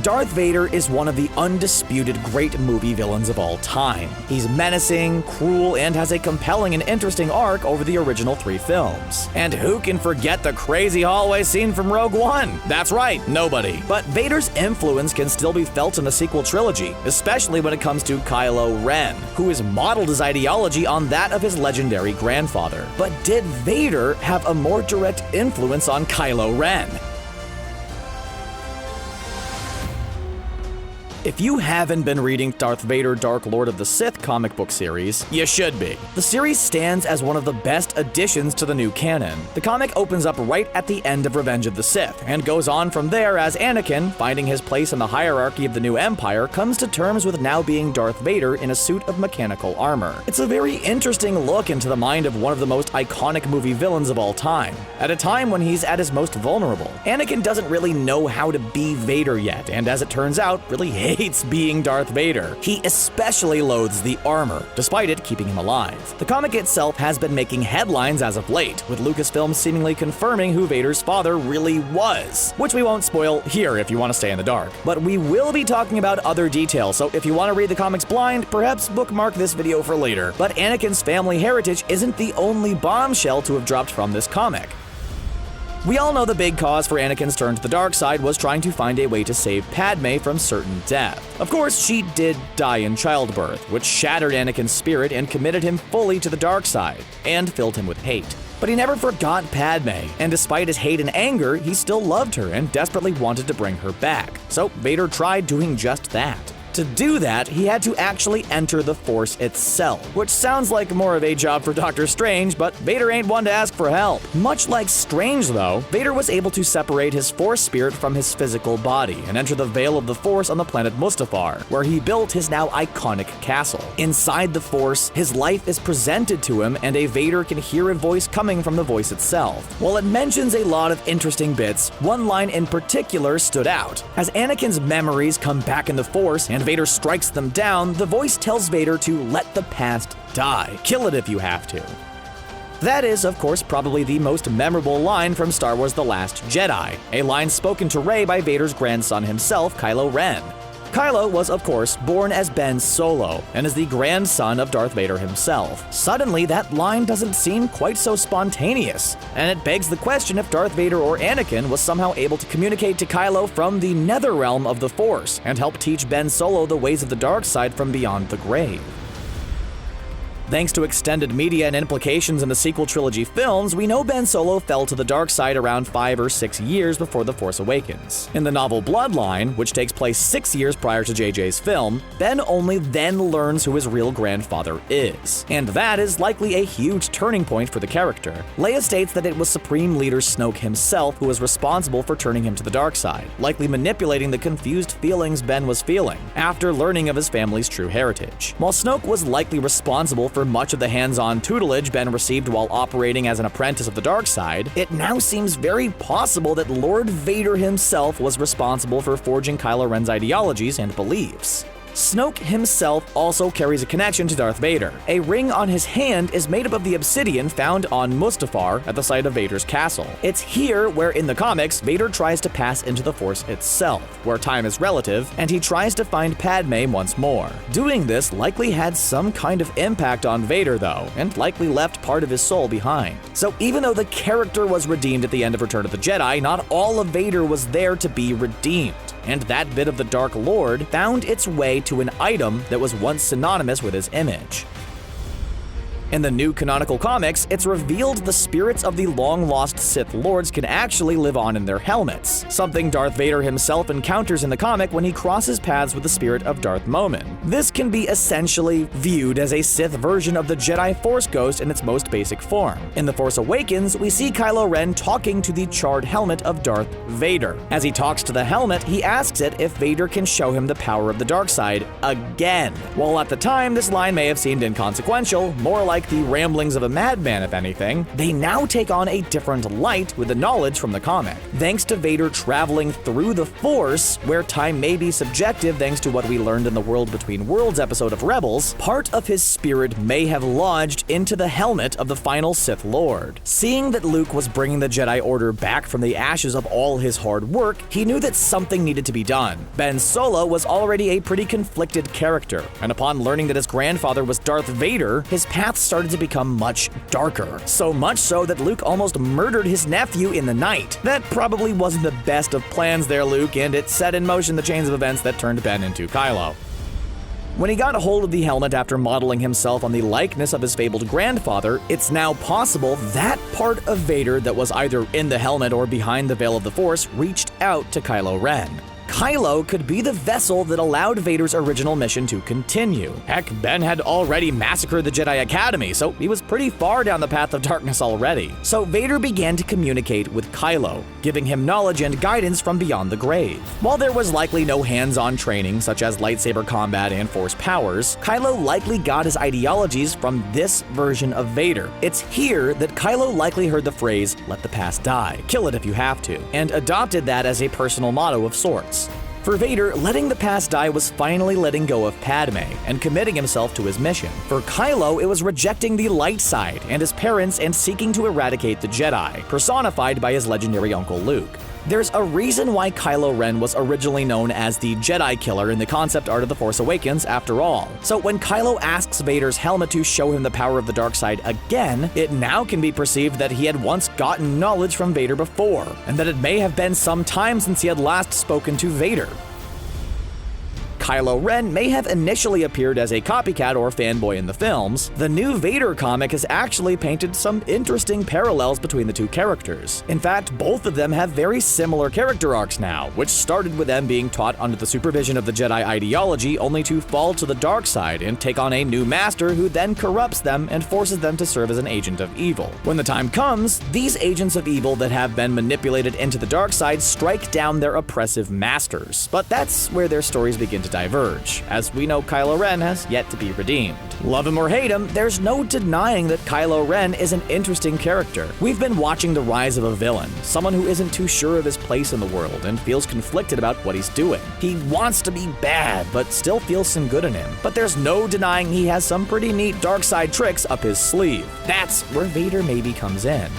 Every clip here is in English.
Darth Vader is one of the undisputed great movie villains of all time. He's menacing, cruel, and has a compelling and interesting arc over the original 3 films. And who can forget the crazy hallway scene from Rogue One? That's right, nobody. But Vader's influence can still be felt in the sequel trilogy, especially when it comes to Kylo Ren, who has modeled his ideology on that of his legendary grandfather. But did Vader have a more direct influence on Kylo Ren? If you haven't been reading Darth Vader Dark Lord of the Sith comic book series, you should be. The series stands as one of the best additions to the new canon. The comic opens up right at the end of Revenge of the Sith, and goes on from there as Anakin, finding his place in the hierarchy of the new Empire, comes to terms with now being Darth Vader in a suit of mechanical armor. It's a very interesting look into the mind of one of the most iconic movie villains of all time, at a time when he's at his most vulnerable. Anakin doesn't really know how to be Vader yet, and as it turns out, really hates being Darth Vader. He especially loathes the armor, despite it keeping him alive. The comic itself has been making headlines as of late, with Lucasfilm seemingly confirming who Vader's father really was, which we won't spoil here if you want to stay in the dark. But we will be talking about other details, so if you want to read the comics blind, perhaps bookmark this video for later. But Anakin's family heritage isn't the only bombshell to have dropped from this comic. We all know the big cause for Anakin's turn to the dark side was trying to find a way to save Padme from certain death. Of course, she did die in childbirth, which shattered Anakin's spirit and committed him fully to the dark side, and filled him with hate. But he never forgot Padme, and despite his hate and anger, he still loved her and desperately wanted to bring her back. So Vader tried doing just that. To do that, he had to actually enter the Force itself, which sounds like more of a job for Doctor Strange, but Vader ain't one to ask for help. Much like Strange, though, Vader was able to separate his Force spirit from his physical body and enter the Veil of the Force on the planet Mustafar, where he built his now iconic castle. Inside the Force, his life is presented to him, and a Vader can hear a voice coming from the voice itself. While it mentions a lot of interesting bits, one line in particular stood out. As Anakin's memories come back in the Force and Vader strikes them down, the voice tells Vader to let the past die. Kill it if you have to. That is, of course, probably the most memorable line from Star Wars The Last Jedi, a line spoken to Rey by Vader's grandson himself, Kylo Ren. Kylo was, of course, born as Ben Solo, and is the grandson of Darth Vader himself. Suddenly, that line doesn't seem quite so spontaneous, and it begs the question if Darth Vader or Anakin was somehow able to communicate to Kylo from the nether realm of the Force, and help teach Ben Solo the ways of the dark side from beyond the grave. Thanks to extended media and implications in the sequel trilogy films, we know Ben Solo fell to the dark side around 5 or 6 years before The Force Awakens. In the novel Bloodline, which takes place 6 years prior to JJ's film, Ben only then learns who his real grandfather is. And that is likely a huge turning point for the character. Leia states that it was Supreme Leader Snoke himself who was responsible for turning him to the dark side, likely manipulating the confused feelings Ben was feeling, after learning of his family's true heritage. While Snoke was likely responsible for much of the hands-on tutelage Ben received while operating as an apprentice of the dark side, it now seems very possible that Lord Vader himself was responsible for forging Kylo Ren's ideologies and beliefs. Snoke himself also carries a connection to Darth Vader. A ring on his hand is made up of the obsidian found on Mustafar at the site of Vader's castle. It's here where, in the comics, Vader tries to pass into the Force itself, where time is relative, and he tries to find Padme once more. Doing this likely had some kind of impact on Vader, though, and likely left part of his soul behind. So even though the character was redeemed at the end of Return of the Jedi, not all of Vader was there to be redeemed. And that bit of the Dark Lord found its way to an item that was once synonymous with his image. In the new canonical comics, it's revealed the spirits of the long-lost Sith Lords can actually live on in their helmets, something Darth Vader himself encounters in the comic when he crosses paths with the spirit of Darth Momin. This can be essentially viewed as a Sith version of the Jedi Force Ghost in its most basic form. In The Force Awakens, we see Kylo Ren talking to the charred helmet of Darth Vader. As he talks to the helmet, he asks it if Vader can show him the power of the dark side again. While at the time, this line may have seemed inconsequential, more like like the ramblings of a madman, if anything, they now take on a different light with the knowledge from the comic. Thanks to Vader traveling through the Force, where time may be subjective thanks to what we learned in the World Between Worlds episode of Rebels, part of his spirit may have lodged into the helmet of the final Sith Lord. Seeing that Luke was bringing the Jedi Order back from the ashes of all his hard work, he knew that something needed to be done. Ben Solo was already a pretty conflicted character, and upon learning that his grandfather was Darth Vader, his path started to become much darker. So much so that Luke almost murdered his nephew in the night. That probably wasn't the best of plans there, Luke, and it set in motion the chains of events that turned Ben into Kylo. When he got a hold of the helmet after modeling himself on the likeness of his fabled grandfather, it's now possible that part of Vader that was either in the helmet or behind the veil of the Force reached out to Kylo Ren. Kylo could be the vessel that allowed Vader's original mission to continue. Heck, Ben had already massacred the Jedi Academy, so he was pretty far down the path of darkness already. So Vader began to communicate with Kylo, giving him knowledge and guidance from beyond the grave. While there was likely no hands-on training, such as lightsaber combat and Force powers, Kylo likely got his ideologies from this version of Vader. It's here that Kylo likely heard the phrase, "Let the past die, kill it if you have to," and adopted that as a personal motto of sorts. For Vader, letting the past die was finally letting go of Padme and committing himself to his mission. For Kylo, it was rejecting the light side and his parents and seeking to eradicate the Jedi, personified by his legendary uncle Luke. There's a reason why Kylo Ren was originally known as the Jedi Killer in the concept art of The Force Awakens, after all. So when Kylo asks Vader's helmet to show him the power of the dark side again, it now can be perceived that he had once gotten knowledge from Vader before, and that it may have been some time since he had last spoken to Vader. Kylo Ren may have initially appeared as a copycat or fanboy in the films, the new Vader comic has actually painted some interesting parallels between the two characters. In fact, both of them have very similar character arcs now, which started with them being taught under the supervision of the Jedi ideology only to fall to the dark side and take on a new master who then corrupts them and forces them to serve as an agent of evil. When the time comes, these agents of evil that have been manipulated into the dark side strike down their oppressive masters. But that's where their stories begin to diverge, as we know Kylo Ren has yet to be redeemed. Love him or hate him, there's no denying that Kylo Ren is an interesting character. We've been watching the rise of a villain, someone who isn't too sure of his place in the world and feels conflicted about what he's doing. He wants to be bad, but still feels some good in him. But there's no denying he has some pretty neat dark side tricks up his sleeve. That's where Vader maybe comes in.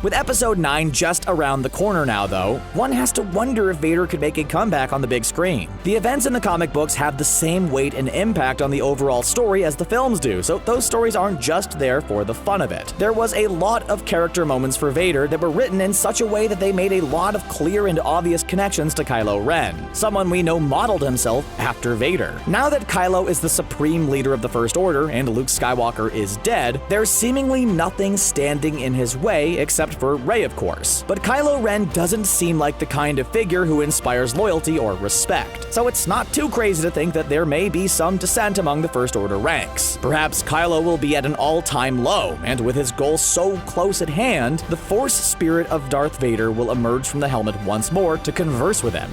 With Episode 9 just around the corner now, though, one has to wonder if Vader could make a comeback on the big screen. The events in the comic books have the same weight and impact on the overall story as the films do, so those stories aren't just there for the fun of it. There was a lot of character moments for Vader that were written in such a way that they made a lot of clear and obvious connections to Kylo Ren, someone we know modeled himself after Vader. Now that Kylo is the supreme leader of the First Order and Luke Skywalker is dead, there's seemingly nothing standing in his way except for Rey, of course. But Kylo Ren doesn't seem like the kind of figure who inspires loyalty or respect, so it's not too crazy to think that there may be some dissent among the First Order ranks. Perhaps Kylo will be at an all-time low, and with his goal so close at hand, the Force spirit of Darth Vader will emerge from the helmet once more to converse with him.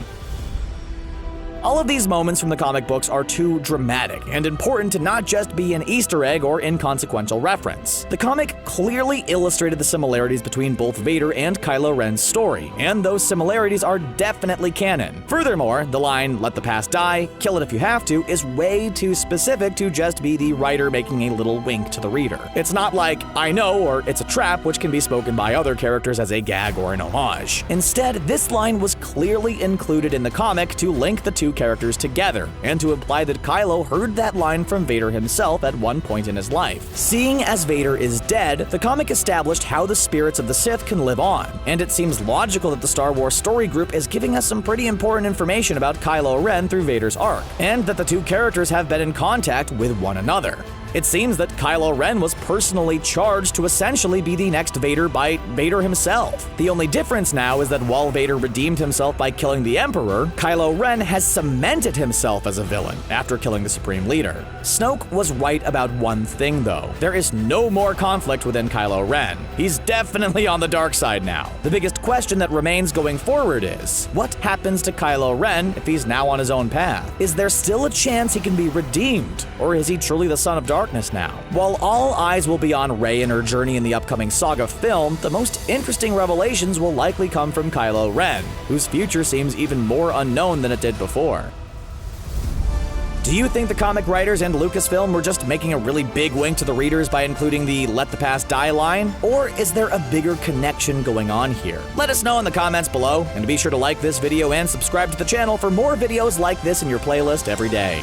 All of these moments from the comic books are too dramatic and important to not just be an Easter egg or inconsequential reference. The comic clearly illustrated the similarities between both Vader and Kylo Ren's story, and those similarities are definitely canon. Furthermore, the line, "Let the past die, kill it if you have to," is way too specific to just be the writer making a little wink to the reader. It's not like, "I know," or "it's a trap," which can be spoken by other characters as a gag or an homage. Instead, this line was clearly included in the comic to link the two characters together, and to imply that Kylo heard that line from Vader himself at one point in his life. Seeing as Vader is dead, the comic established how the spirits of the Sith can live on, and it seems logical that the Star Wars story group is giving us some pretty important information about Kylo Ren through Vader's arc, and that the two characters have been in contact with one another. It seems that Kylo Ren was personally charged to essentially be the next Vader by Vader himself. The only difference now is that while Vader redeemed himself by killing the Emperor, Kylo Ren has cemented himself as a villain after killing the Supreme Leader. Snoke was right about one thing, though. There is no more conflict within Kylo Ren. He's definitely on the dark side now. The biggest question that remains going forward is, what happens to Kylo Ren if he's now on his own path? Is there still a chance he can be redeemed? Or is he truly the son of Darth darkness now. While all eyes will be on Rey and her journey in the upcoming saga film, the most interesting revelations will likely come from Kylo Ren, whose future seems even more unknown than it did before. Do you think the comic writers and Lucasfilm were just making a really big wink to the readers by including the "let the past die" line? Or is there a bigger connection going on here? Let us know in the comments below, and be sure to like this video and subscribe to the channel for more videos like this in your playlist every day.